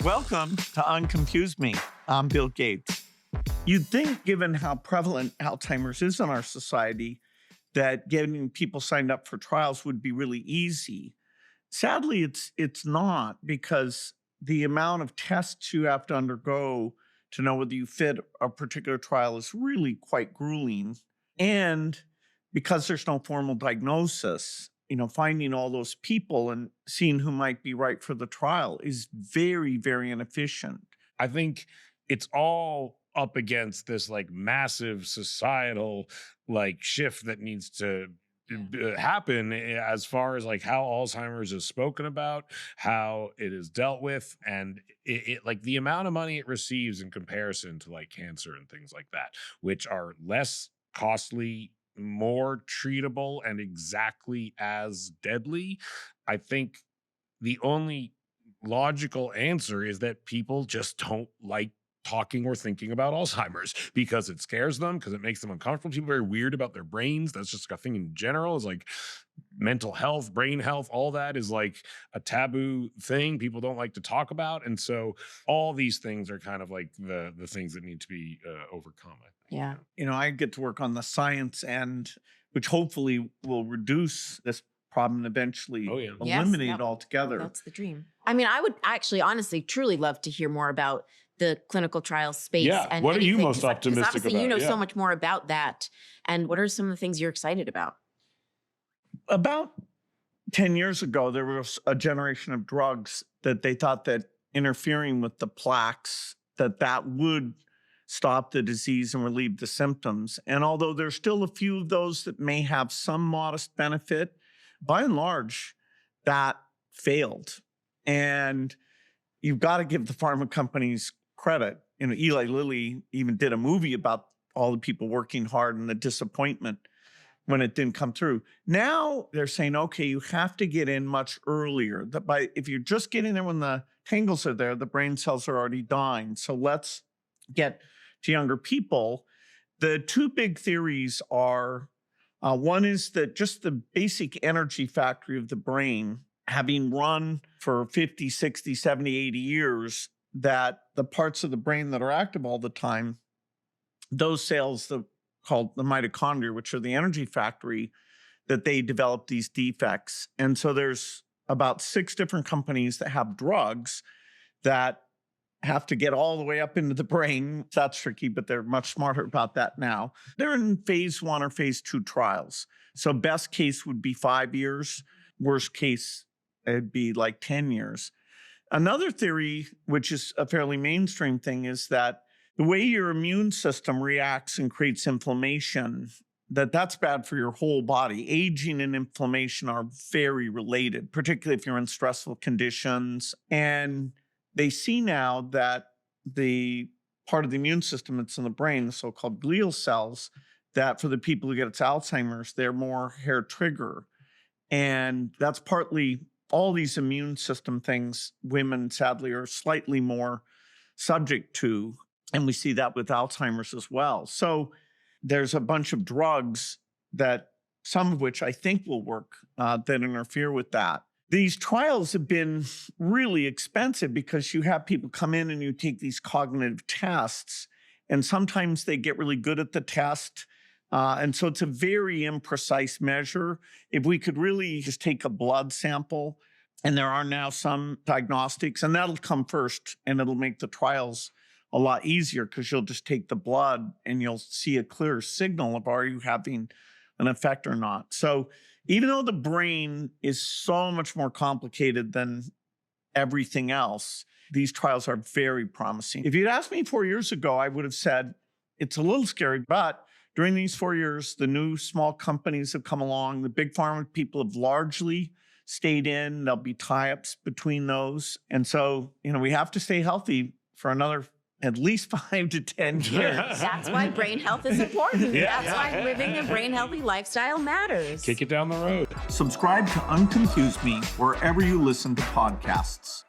Welcome to Unconfuse Me. I'm Bill Gates. You'd think, given how prevalent Alzheimer's is in our society, that getting people signed up for trials would be really easy. Sadly, it's not, because the amount of tests you have to undergo to know whether you fit a particular trial is really quite grueling. And because there's no formal diagnosis, finding all those people and seeing who might be right for the trial is very, very inefficient. I think it's all up against this massive societal shift that needs to happen as far as how Alzheimer's is spoken about, how it is dealt with, and it the amount of money it receives in comparison to cancer and things like that, which are less costly, more treatable, and exactly as deadly. I think the only logical answer is that people just don't like talking or thinking about Alzheimer's because it scares them, because it makes them uncomfortable. People are very weird about their brains. That's just a thing in general, is mental health, brain health, all that is a taboo thing people don't like to talk about. And so all these things are kind of the things that need to be overcome, I think. Yeah. I get to work on the science end, which hopefully will reduce this problem and eventually eliminate it altogether. That's the dream. I mean, I would actually, honestly, truly love to hear more about the clinical trial space. Yeah. And what are you most because optimistic obviously about? you know so much more about that. And what are some of the things you're excited about? About 10 years ago, there was a generation of drugs that they thought that interfering with the plaques, that would stop the disease and relieve the symptoms. And although there's still a few of those that may have some modest benefit, by and large, that failed. And you've got to give the pharma companies credit. Eli Lilly even did a movie about all the people working hard and the disappointment when it didn't come through. Now they're saying, okay, you have to get in much earlier. If you're just getting there when the tangles are there, the brain cells are already dying. So let's get to younger people. The two big theories are, one is that just the basic energy factory of the brain, having run for 50, 60, 70, 80 years, that the parts of the brain that are active all the time, those cells called the mitochondria, which are the energy factory, that they develop these defects. And so there's about 6 different companies that have drugs that have to get all the way up into the brain. That's tricky, but they're much smarter about that now. They're in phase 1 or phase 2 trials. So best case would be 5 years. Worst case, it'd be 10 years. Another theory, which is a fairly mainstream thing, is that the way your immune system reacts and creates inflammation, that's bad for your whole body. Aging and inflammation are very related, particularly if you're in stressful conditions. And they see now that the part of the immune system that's in the brain, the so-called glial cells, that for the people who get Alzheimer's, they're more hair trigger. And that's partly all these immune system things women, sadly, are slightly more subject to. And we see that with Alzheimer's as well. So there's a bunch of drugs that, some of which I think will work, that interfere with that. These trials have been really expensive because you have people come in and you take these cognitive tests, and sometimes they get really good at the test. And so it's a very imprecise measure. If we could really just take a blood sample, and there are now some diagnostics, and that'll come first, and it'll make the trials a lot easier because you'll just take the blood and you'll see a clear signal of, are you having an effect or not? So even though the brain is so much more complicated than everything else, these trials are very promising. If you'd asked me 4 years ago, I would have said it's a little scary, but during these 4 years, the new small companies have come along. The big pharma people have largely stayed in. There'll be tie-ups between those. And so, we have to stay healthy for another at least 5 to 10 years. That's why brain health is important. That's why living a brain healthy lifestyle matters. Kick it down the road. Subscribe to Unconfuse Me wherever you listen to podcasts.